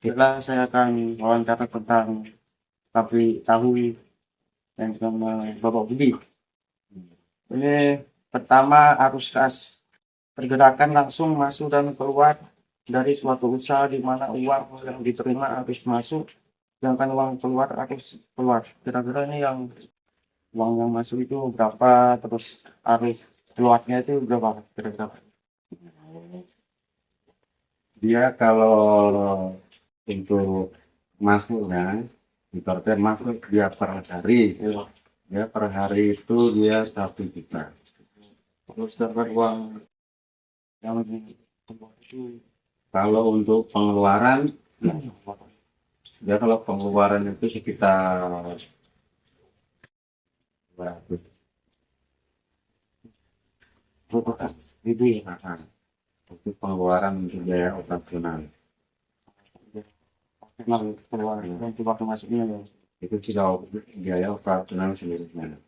Setelah saya akan wawancara tentang pabrik tahu yang sama Bapak Budi. Ini pertama arus kas pergerakan langsung masuk dan keluar dari suatu usaha di mana uang yang diterima harus masuk, sedangkan uang keluar harus keluar. Kira-kira ini yang uang yang masuk itu berapa, terus arus keluarnya itu berapa kira-kira? Dia kalau untuk masuknya, ibaratnya masuk dia per hari, ya per hari itu dia 1 juta. Terus dapat uang yang keluar itu Kalau untuk pengeluaran, ya kalau pengeluaran itu sekitar 200 berapa ribu ya? jutaan. Itu pengeluaran untuk biaya operasional. Kenal keluar dan keluar masuknya ya. Itu sudah biaya operasional seluruhnya. Nah,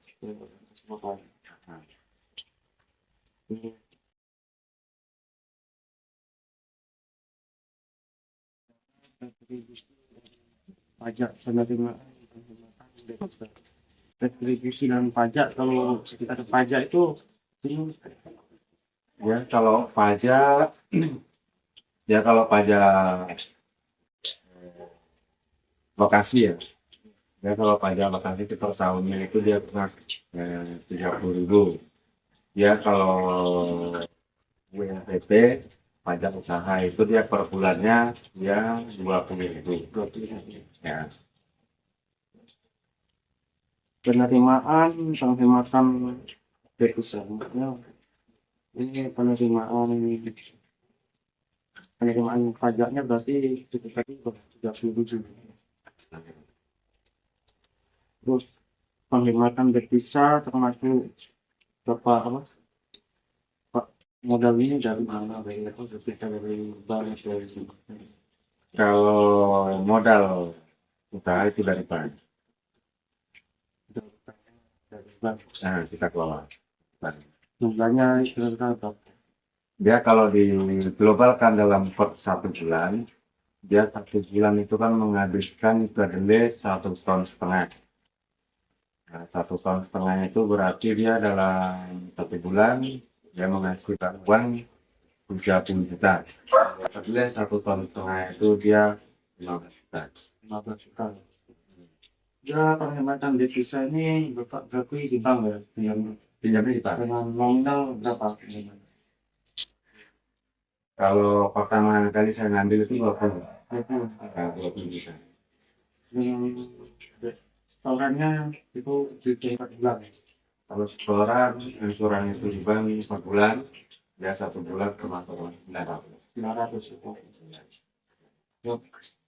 Pajak penerimaan retribusi dan pajak, kalau sekitar pajak itu ini ya kalau pajak lokasi ya. Ya kalau pajak lokasi itu per tahunnya itu dia bisa 30.000. Ya kalau WNPP pajak usaha itu dia per bulannya dia 20.000. Ya. penerimaan penghematan devisa. Ini penerimaan pajaknya berarti sekitar 37. Terus penghematan devisa termasuk berapa apa? Pak, modal ini dari mana? Dari bank dari Kalau modal usaha itu dari bank. bank. Nah, kita kelola. Bank. Jumlahnya kira-kira berapa? Dia kalau di global kan dalam per 1 bulan, dia 1 bulan itu kan menghabiskan kedelai 1,5 ton. Nah, 1,5 ton itu berarti dia dalam 1 bulan dia menghasilkan uang 30 juta. Kedelai 1,5 ton itu dia 15 juta. 15 juta. Ya, penghematan devisa ini berarti di bank ya, yang Pinjamnya di bank. dengan nominal berapa? Kalau pertama kali saya ngambil itu 20. Itu 20 juta. dengan setorannya itu di tingkat bulan. Kalau setoran, angsuran itu di bank 4 bulan, ya 1 bulan termasuk 900. 900 itu. Ya,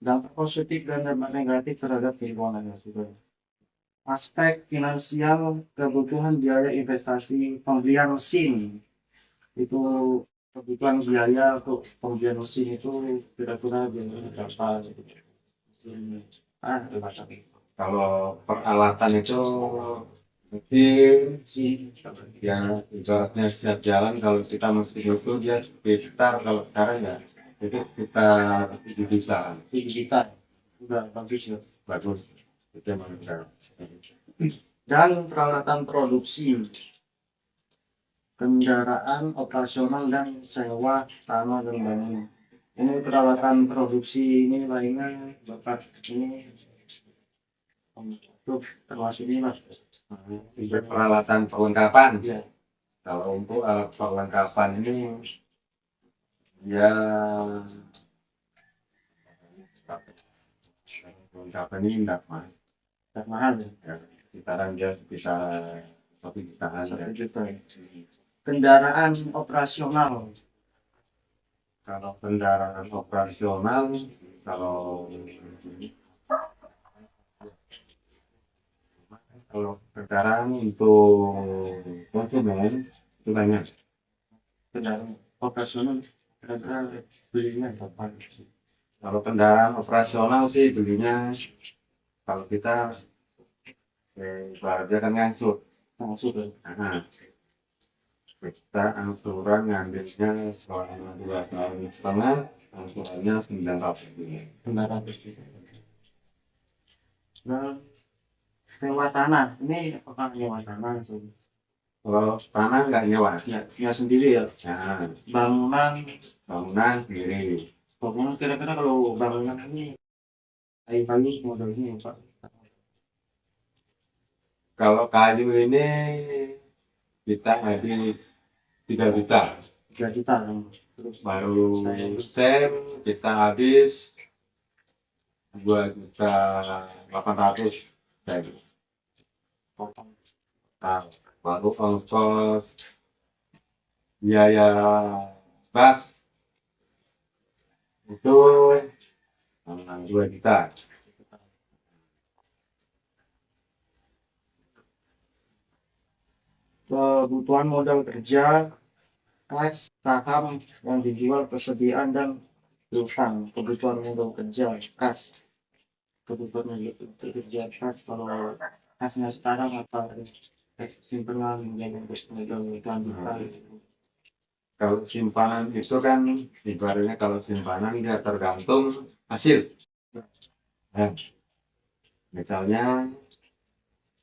dampak positif dan dampak negatif terhadap keuangan ya sudah. Aspek finansial, kebutuhan biaya investasi, pembelian mesin itu, kebutuhan biaya untuk pembelian mesin itu kira-kira biayanya berapa gitu. Mesin macam itu. Kalau peralatan itu mungkin Sih, yang ibaratnya siap jalan, kalau kita mesti itu dia sekitar, kalau sekarang ya itu sekitar 7 juta. digital udah bagus ya. Bagus. Itu memang udah. Dan peralatan produksi, kendaraan operasional dan sewa tanah dan bangunan. Ini peralatan produksi ini lainnya bapak ini untuk termasuk ini mas. Itu peralatan perlengkapan. Ya, Kalau untuk alat perlengkapan ini ya perlengkapan ini enggak mahal. tak mahal ya. Ya, sekitaran dia sekitar 1 jutaan ya. 1 juta. Kendaraan operasional, Kalau kendaraan operasional, kalau kendaraan untuk konsumen itu banyak. kendaraan operasional kira-kira belinya berapa? Kalau kendaraan operasional sih belinya, kalau kita ibaratnya kan ngangsur. Maksud ya. Nah, kita angsuran ngambilnya selama 2,5 tahun angsurannya 900 juta. 900 juta. Nah, sewa tanah ini apakah nyewa tanah atau Kalau tanah nggak nyewa, ya sendiri ya? nah, Bangunan, bangunan sendiri. bangunan kira-kira kalau bangunan ini kayu-kayu modalnya Pak? Kalau kayu ini kita habis 3 juta, 3 juta kan? Terus baru sem kita habis 2.800.000 sem. potong. Nah, baru ongkos biaya bas itu 2 juta. Kebutuhan modal kerja, cash, saham yang dijual, persediaan dan utang. Kebutuhan modal kerja, cash. Kebutuhan modal kerja, cash. Kalau cashnya sekarang apa? Simpanan yang modal lanjutan. Kalau simpanan itu kan ibaratnya kalau simpanan dia tergantung hasil. Nah, misalnya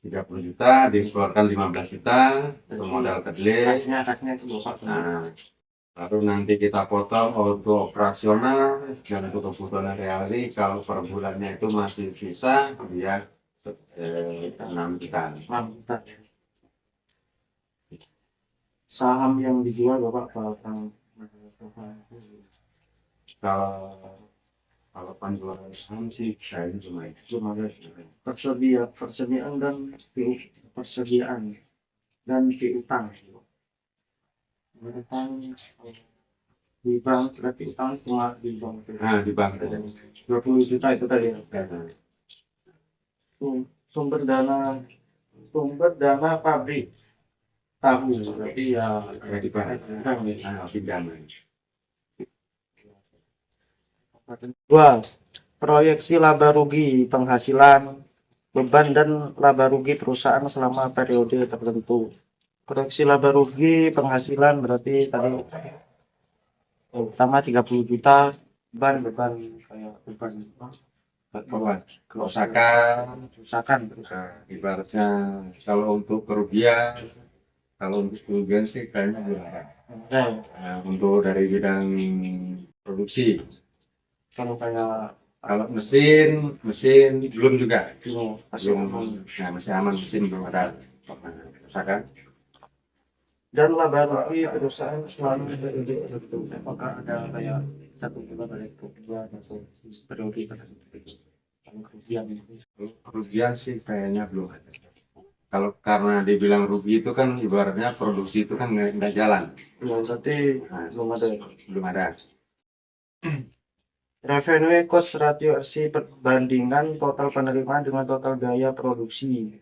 30 juta dikeluarkan 15 juta untuk modal kedelai. Cashnya itu Bapak. Nah, baru nanti kita potong untuk operasional dan untuk kebutuhan hari kalau per bulannya itu masih sisa dia 6 juta. 6 juta. Saham yang dijual Bapak kalau Kalau penjualan saham sih kayaknya cuma itu. cuma ada persediaan dan persediaan dan piutang. Utang di bank, berarti utang cuma di bank. Nah, di bank aja. 20 juta itu tadi. Sumber dana pabrik tahu berarti ya Kayak di bank. Pinjaman. dua, proyeksi laba rugi penghasilan, beban dan laba rugi perusahaan selama periode tertentu. Proyeksi laba rugi penghasilan berarti tadi utama 30 juta, beban kayak beban Kerusakan. Nah, ibaratnya kalau untuk kerugian sih kayaknya belum ada. Nah, untuk dari bidang produksi, kalau kayak kalau mesin belum juga. masih Belum. aman. Nah, masih aman, mesin belum ada kerusakan. Dan laba rugi perusahaan selama periode tertentu, apakah ada kayak satu bulan dari kerugian atau periode tertentu kerugian itu? Kerugian sih kayaknya belum ada. Kalau karena dibilang rugi itu kan ibaratnya produksi itu kan nggak jalan. Ya, berarti belum ada. Belum ada. Revenue cost ratio perbandingan total penerimaan dengan total biaya produksi.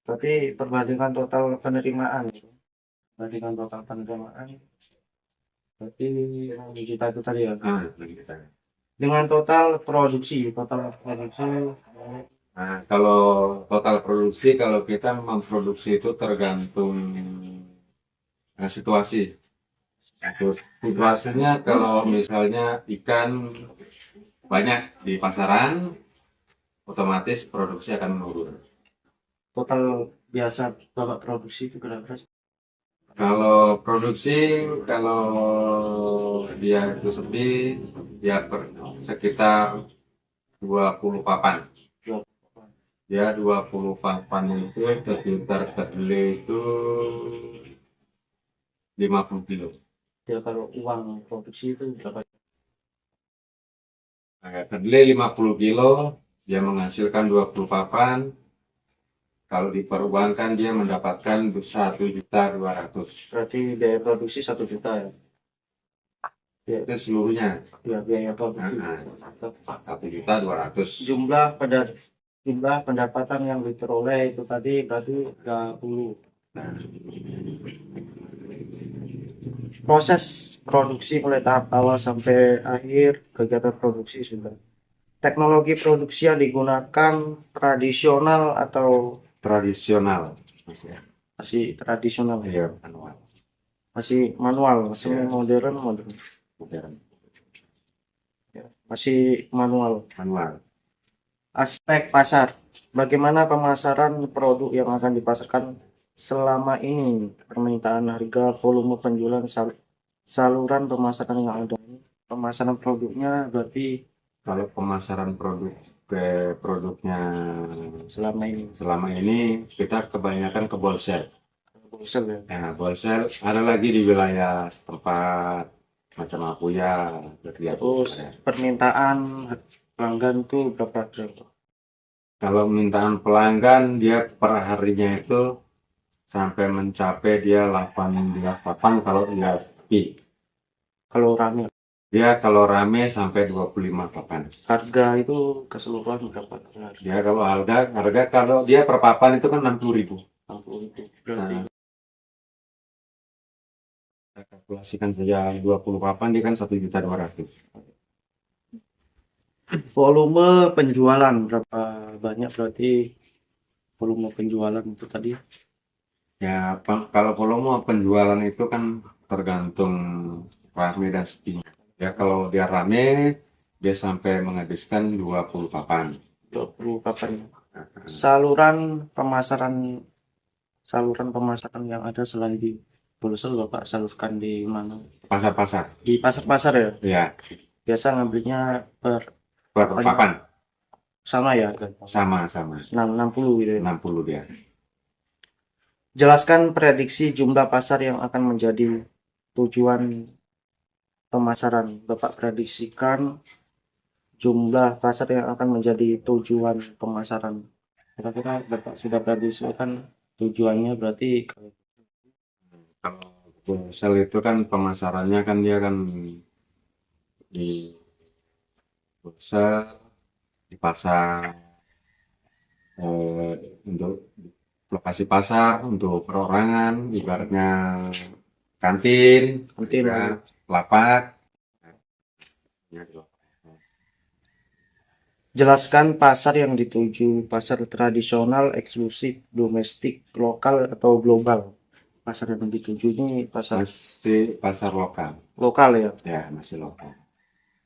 Berarti perbandingan total penerimaan. Perbandingan total penerimaan. Berarti kita itu tadi ya. Dengan total produksi. Nah, kalau total produksi, kalau kita memproduksi itu tergantung situasi. Terus situasinya kalau misalnya ikan banyak di pasaran, otomatis produksi akan menurun. Total biasa Bapak produksi itu berapa? Kalau produksi, kalau dia itu sepi, dia sekitar 20 papan. Ya 20 papan itu sekitar kedelai itu 50 kilo. Ya kalau uang produksi itu berapa? Nah, kedelai 50 kilo, dia menghasilkan 20 papan. Kalau diperuangkan dia mendapatkan 1.200.000. Berarti biaya produksi 1 juta ya? Ya, Itu seluruhnya. ya biaya produksi. 1.200.000. Jumlah pendapatan yang diperoleh itu tadi berarti 30. Proses produksi mulai tahap awal sampai akhir kegiatan produksi sudah. Teknologi produksi yang digunakan tradisional atau Tradisional. masih tradisional ya? Iya, manual. Masih manual, masih Iya. modern. Modern. Masih manual. manual. Aspek pasar. Bagaimana pemasaran produk yang akan dipasarkan selama ini? Permintaan harga, volume penjualan, saluran pemasaran yang ada. Pemasaran produknya berarti Kalau pemasaran produknya selama ini kita kebanyakan ke Bolsel. wholesale ya. Nah, Bolsel ada lagi di wilayah tempat macam Apuya, lihat. Terus permintaan pelanggan itu berapa? Kalau mintaan pelanggan dia per harinya itu sampai mencapai dia 8 kalau dia sepi. Kalau rame, Dia kalau rame sampai 25 papan. harga itu keseluruhan berapa? Dia kalau harga kalau dia per papan itu kan 60.000. 60 itu berarti Nah, kita kalkulasikan saja 20 papan dia kan 1.200.000. volume penjualan berapa banyak berarti volume penjualan itu tadi? Ya, kalau volume penjualan itu kan tergantung rame dan sepinya. Ya, kalau dia rame, dia sampai menghabiskan 20 papan. 20 papan. Saluran pemasaran yang ada selain di Bolsel Bapak salurkan di mana? Pasar-pasar. Di pasar-pasar ya? Ya, Biasa ngambilnya per per papan. sama ya kan? Sama. 60 gitu ya. 60 dia. Jelaskan prediksi jumlah pasar yang akan menjadi tujuan pemasaran. Bapak prediksikan jumlah pasar yang akan menjadi tujuan pemasaran. Kira-kira Bapak sudah prediksikan tujuannya berarti Kalau Bolsel itu kan pemasarannya kan dia kan di Bolsel, di pasar, untuk lokasi pasar, untuk perorangan, ibaratnya kantin, ya, lapak. Ya, jelaskan pasar yang dituju, pasar tradisional, eksklusif, domestik, lokal atau global. Pasar yang dituju ini pasar masih pasar lokal. lokal ya. Ya, masih lokal.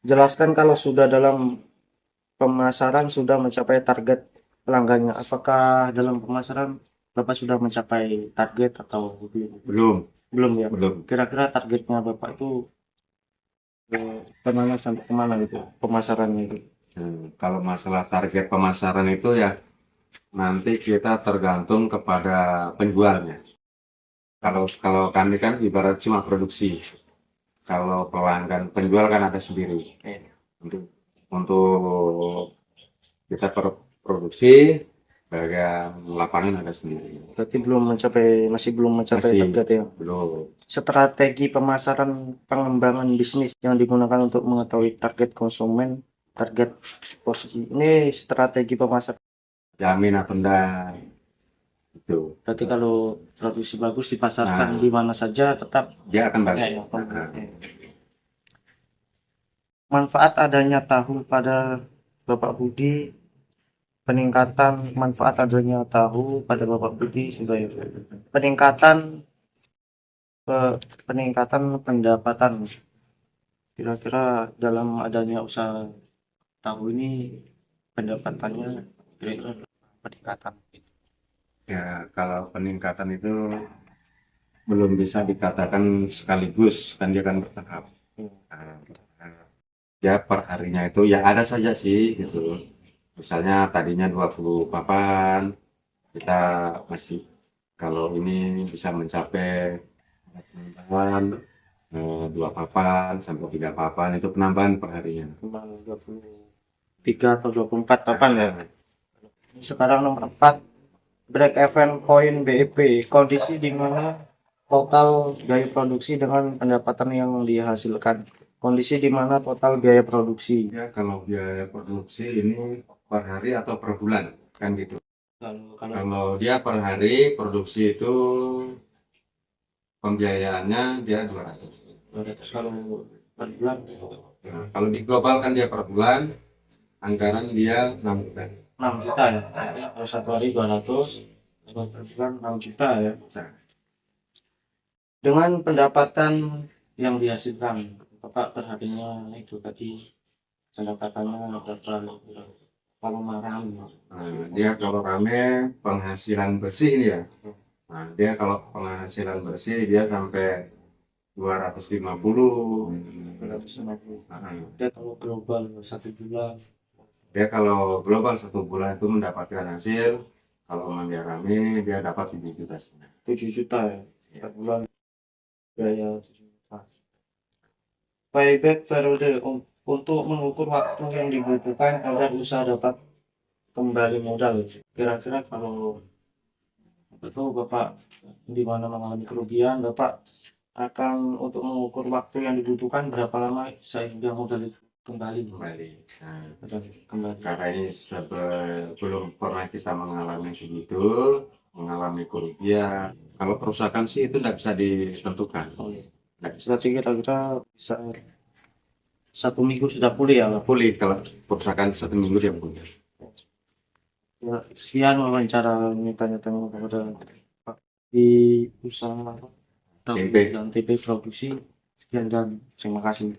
Jelaskan kalau sudah dalam pemasaran sudah mencapai target pelanggannya. Apakah dalam pemasaran Bapak sudah mencapai target atau belum? Belum. Belum ya. Belum. Kira-kira targetnya Bapak itu kemana sampai kemana gitu pemasarannya itu? Kalau masalah target pemasaran itu ya nanti kita tergantung kepada penjualnya. Kalau kami kan ibarat cuma produksi. Kalau pelanggan penjual kan ada sendiri. Untuk kita produksi, bagian lapangan ada sendiri. Berarti masih belum mencapai target ya. Belum. Strategi pemasaran pengembangan bisnis yang digunakan untuk mengetahui target konsumen, target posisi. Ini strategi pemasaran. Jamin atau enggak? Itu. Berarti kalau produksi bagus dipasarkan di mana saja tetap dia akan bagus. Manfaat adanya tahu pada Bapak Budi, peningkatan manfaat adanya tahu pada Bapak Budi sudah ya. Peningkatan pendapatan. Kira-kira dalam adanya usaha tahu ini pendapatannya kira-kira peningkatan. Ya, kalau peningkatan itu belum bisa dikatakan sekaligus, kan dia kan bertahap. Ya per harinya itu ya ada saja sih gitu. Misalnya tadinya 20 papan, kita masih kalau ini bisa mencapai penambahan 2 papan sampai 3 papan itu penambahan per harinya. 23 atau 24 papan ya. Sekarang nomor 4, break even point BEP, kondisi di mana total biaya produksi dengan pendapatan yang dihasilkan. Kondisi di mana total biaya produksi. Ya, kalau biaya produksi ini per hari atau per bulan kan gitu. Kalau dia per hari produksi itu pembiayaannya dia 200. Kalau per bulan. Nah, kalau di global kan dia per bulan, anggaran dia 6 juta. 6 juta ya. Kalau satu hari 200, kalau per bulan 6 juta ya. Dengan pendapatan yang dihasilkan Bapak perharinya itu tadi pendekatannya berapa kalau marah. Dia kalau rame penghasilan bersih nih ya. Nah, dia kalau penghasilan bersih dia sampai 250. 250. Nah, Dia kalau global 1 bulan. dia kalau global 1 bulan itu mendapatkan hasil, kalau memang dia rame dia dapat 7,5 juta. 7 juta ya, 1 bulan biaya 7 juta. Payback periode untuk mengukur waktu yang dibutuhkan agar usaha dapat kembali modal. Kira-kira kalau betul Bapak di mana mengalami kerugian, Bapak akan untuk mengukur waktu yang dibutuhkan berapa lama sehingga modal itu kembali. Nah, Kembali. karena ini belum pernah kita mengalami segitu, mengalami kerugian. Kalau kerusakan sih itu tidak bisa ditentukan. Oh, iya. Nggak bisa Berarti kira-kira bisa 1 minggu sudah pulih ya, Pak? pulih kalau kerusakan 1 minggu dia pulih. Ya, sekian wawancara ini tanya-tanya kepada Pak di usaha TP. dan TP Produksi. Sekian dan terima kasih.